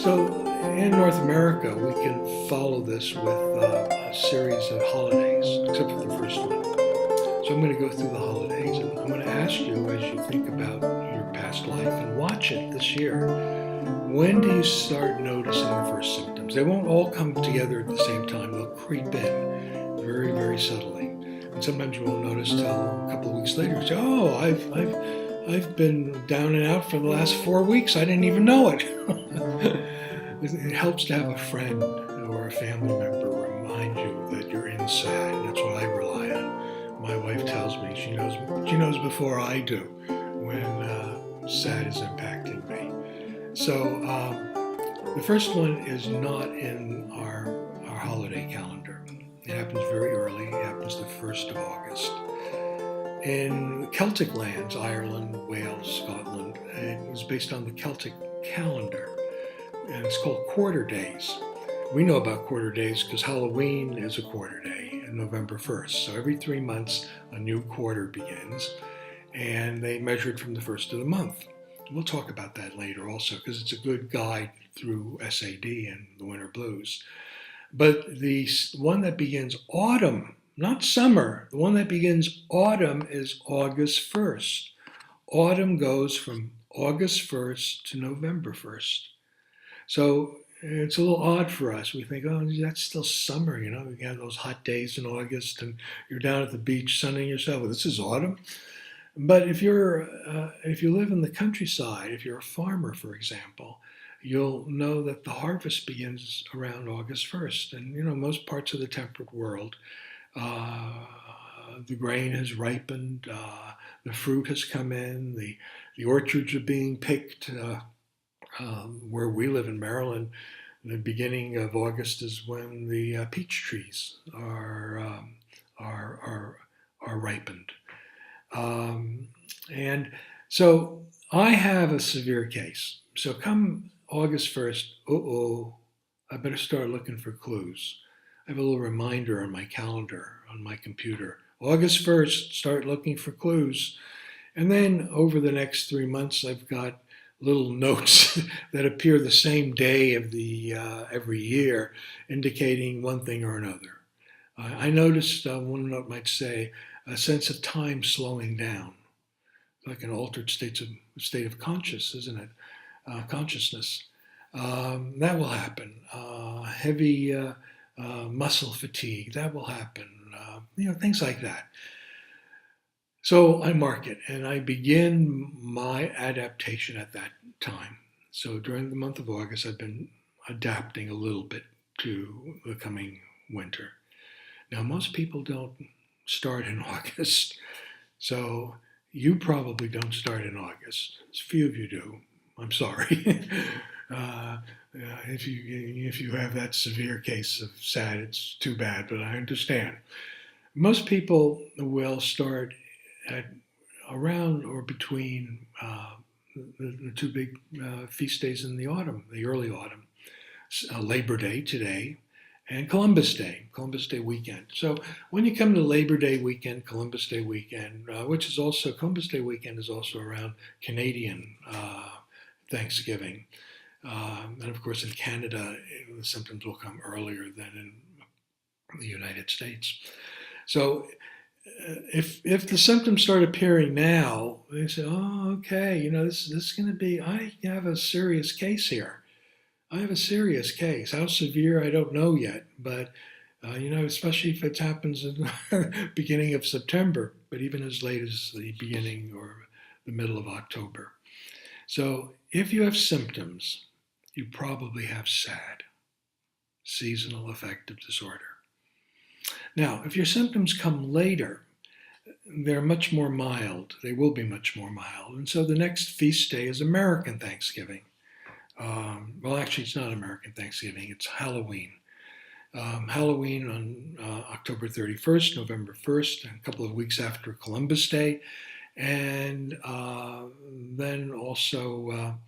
So in North America, we can follow this with a series of holidays, except for the first one. So I'm going to go through the holidays, and I'm going to ask you as you think about your past life and watch it this year. When do you start noticing the first symptoms? They won't all come together at the same time. They'll creep in very, very subtly. And sometimes you won't notice till a couple of weeks later. You say, "Oh, I've been down and out for the last 4 weeks. I didn't even know it." It helps to have a friend or a family member remind you that you're inside. That's what I rely on. My wife tells me she knows before I do when sad is impacting me. So the first one is not in our holiday calendar. It happens very early. It happens the 1st of August. In Celtic lands, Ireland, Wales, Scotland, it was based on the Celtic calendar, and it's called quarter days. We know about quarter days because Halloween is a quarter day, November 1st. So every 3 months, a new quarter begins, and they measure it from the first of the month. We'll talk about that later also because it's a good guide through SAD and the winter blues. But the one that begins autumn, not summer, the one that begins autumn is August 1st. Autumn goes from August 1st to November 1st. So it's a little odd for us. We think, oh, that's still summer, you know. You have those hot days in August, and you're down at the beach sunning yourself. Well, this is autumn. But if you live in the countryside, if you're a farmer, for example, you'll know that the harvest begins around August 1st. And you know, most parts of the temperate world, the grain has ripened, the fruit has come in, the orchards are being picked. Where we live in Maryland, the beginning of August is when the peach trees are ripened. And so I have a severe case. So come August 1st, I better start looking for clues. I have a little reminder on my calendar on my computer. August 1st, start looking for clues. And then over the next 3 months, I've got little notes that appear the same day of the every year, indicating one thing or another. I noticed one note might say a sense of time slowing down, like an altered state of conscious, isn't it? Consciousness. That will happen. Heavy muscle fatigue. That will happen. Things like that. So I mark it and I begin my adaptation at that time. So during the month of August, I've been adapting a little bit to the coming winter. Now, most people don't start in August. So you probably don't start in August. A few of you do. I'm sorry. If you have that severe case of SAD, it's too bad, but I understand. Most people will start at around or between the two big feast days in the autumn, the early autumn, Labor Day today, and Columbus Day weekend. So when you come to Labor Day weekend, Columbus Day weekend, Columbus Day weekend is also around Canadian Thanksgiving. And of course in Canada, the symptoms will come earlier than in the United States. So if the symptoms start appearing now, they say, oh, okay, this is going to be, I have a serious case here. I have a serious case. How severe, I don't know yet, but especially if it happens in the beginning of September, but even as late as the beginning or the middle of October. So if you have symptoms, you probably have SAD, seasonal affective disorder. Now, if your symptoms come later, they're much more mild. They will be much more mild. And so the next feast day is American Thanksgiving. Well, actually, it's not American Thanksgiving. It's Halloween. Halloween on October 31st, November 1st, and a couple of weeks after Columbus Day. And then also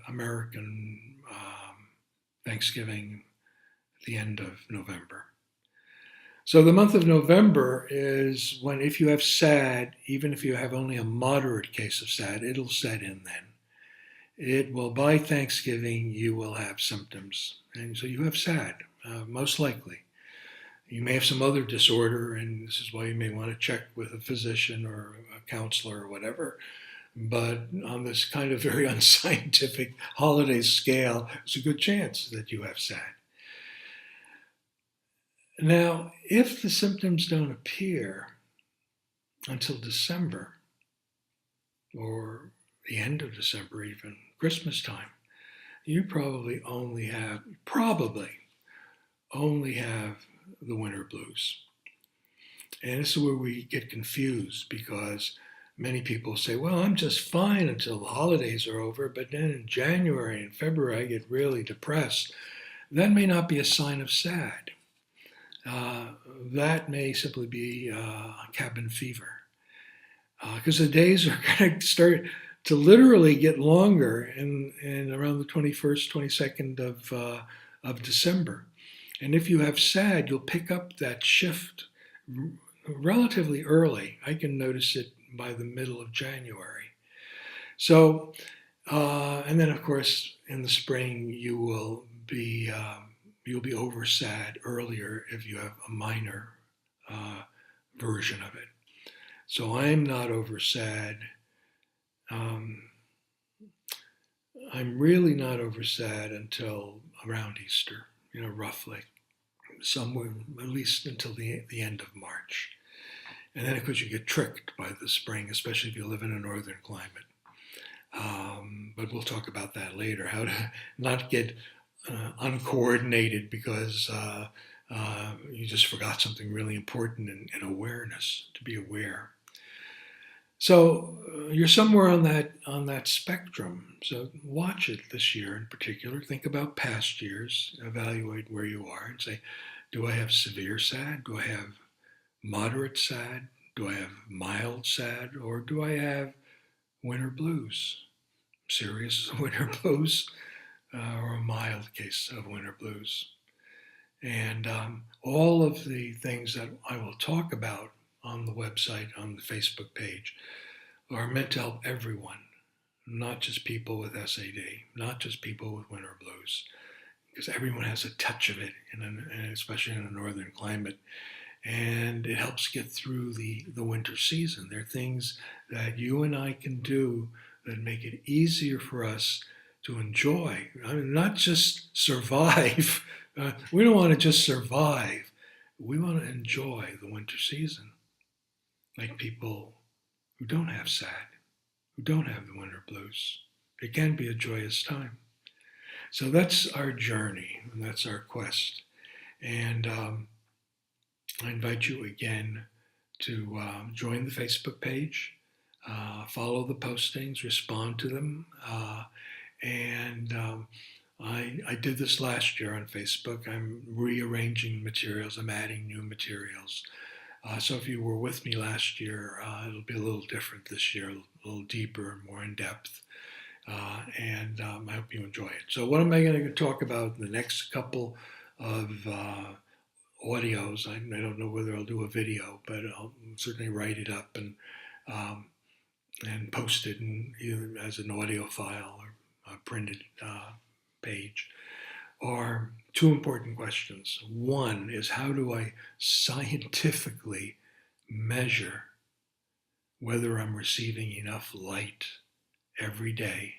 American Thanksgiving at the end of November. So the month of November is when, if you have SAD, even if you have only a moderate case of SAD, it'll set in then. it will, by Thanksgiving, you will have symptoms. And so you have SAD, most likely. You may have some other disorder, and this is why you may want to check with a physician or a counselor or whatever. But on this kind of very unscientific holiday scale, it's a good chance that you have SAD. Now, if the symptoms don't appear until December, or the end of December, even Christmas time, you probably only have the winter blues. And this is where we get confused, because many people say, well, I'm just fine until the holidays are over, but then in January and February I get really depressed. That may not be a sign of SAD. That may simply be cabin fever, because the days are going to start to literally get longer in around the 21st, 22nd of December. And if you have SAD, you'll pick up that shift relatively early. I can notice it by the middle of January. So, and then of course in the spring you'll be over SAD earlier if you have a minor version of it. So I'm not over SAD. I'm really not over SAD until around Easter, roughly, somewhere at least until the end of March. And then of course you get tricked by the spring, especially if you live in a northern climate. But we'll talk about that later, how to not get uncoordinated because you just forgot something really important in awareness, to be aware. So you're somewhere on that spectrum. So watch it this year in particular. Think about past years, evaluate where you are, and say, do I have severe SAD? Do I have moderate SAD? Do I have mild SAD? Or do I have winter blues? Serious winter blues, or a mild case of winter blues? And all of the things that I will talk about on the website, on the Facebook page, are meant to help everyone, not just people with SAD, not just people with winter blues, because everyone has a touch of it, especially in a northern climate, and it helps get through the winter season. There are things that you and I can do that make it easier for us to enjoy. I mean, not just survive. We don't want to just survive. We want to enjoy the winter season, like people who don't have SAD, who don't have the winter blues. It can be a joyous time. So that's our journey, and that's our quest. And I invite you again to join the Facebook page, follow the postings, respond to them. I did this last year on Facebook. I'm rearranging materials. I'm adding new materials. So if you were with me last year, it'll be a little different this year, a little deeper and more in depth. I hope you enjoy it. So what am I going to talk about in the next couple of audios? I don't know whether I'll do a video, but I'll certainly write it up and post it either as an audio file or a printed page. Are two important questions. One is, how do I scientifically measure whether I'm receiving enough light every day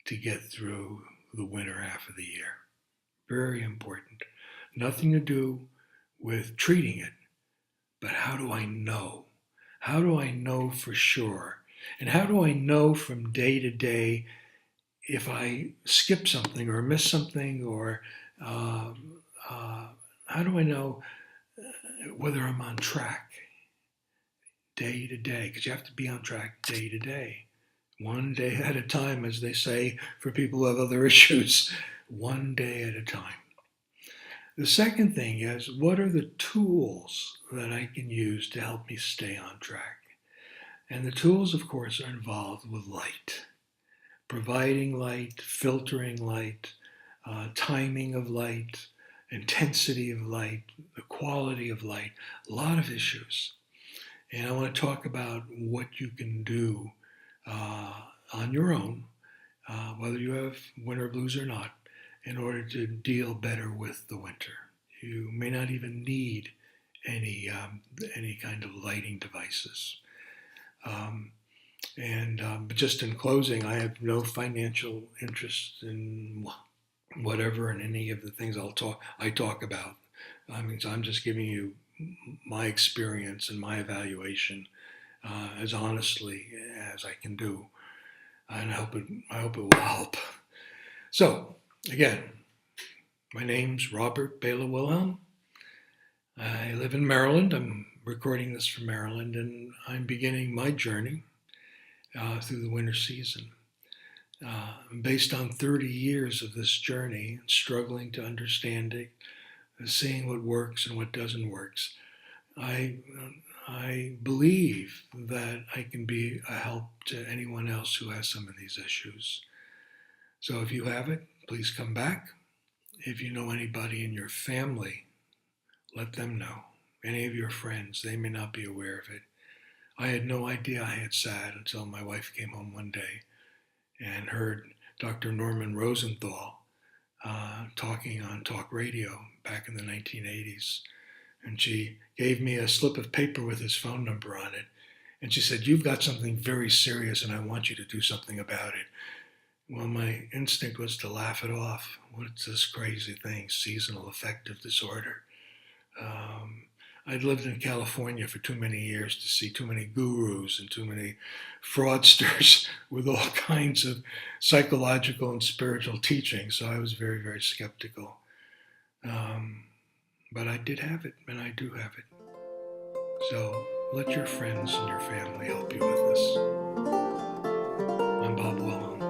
to get through the winter half of the year? Very important. Nothing to do with treating it, but how do I know? How do I know for sure? And how do I know from day to day if I skip something or miss something, or how do I know whether I'm on track day to day? Because you have to be on track day to day. One day at a time, as they say for people who have other issues. One day at a time. The second thing is, what are the tools that I can use to help me stay on track? And the tools, of course, are involved with light. Providing light, filtering light, timing of light, intensity of light, the quality of light, a lot of issues. And I want to talk about what you can do on your own whether you have winter blues or not, in order to deal better with the winter. You may not even need any kind of lighting devices. But just in closing, I have no financial interest in whatever and any of the things I talk about. I mean, so I'm just giving you my experience and my evaluation as honestly as I can do, and I hope it will help. So again, my name's Robert Bela Wilhelm. I live in Maryland. I'm recording this from Maryland, and I'm beginning my journey through the winter season. Based on 30 years of this journey, struggling to understand it, seeing what works and what doesn't work, I believe that I can be a help to anyone else who has some of these issues. So if you have it, please come back. If you know anybody in your family, let them know. Any of your friends, they may not be aware of it. I had no idea I had SAD until my wife came home one day and heard Dr. Norman Rosenthal talking on talk radio back in the 1980s. And she gave me a slip of paper with his phone number on it. And she said, "You've got something very serious and I want you to do something about it." Well, my instinct was to laugh it off. What's this crazy thing, seasonal affective disorder? I'd lived in California for too many years to see too many gurus and too many fraudsters with all kinds of psychological and spiritual teachings. So I was very, very skeptical. But I did have it, and I do have it. So let your friends and your family help you with this. I'm Bob Wilhelm.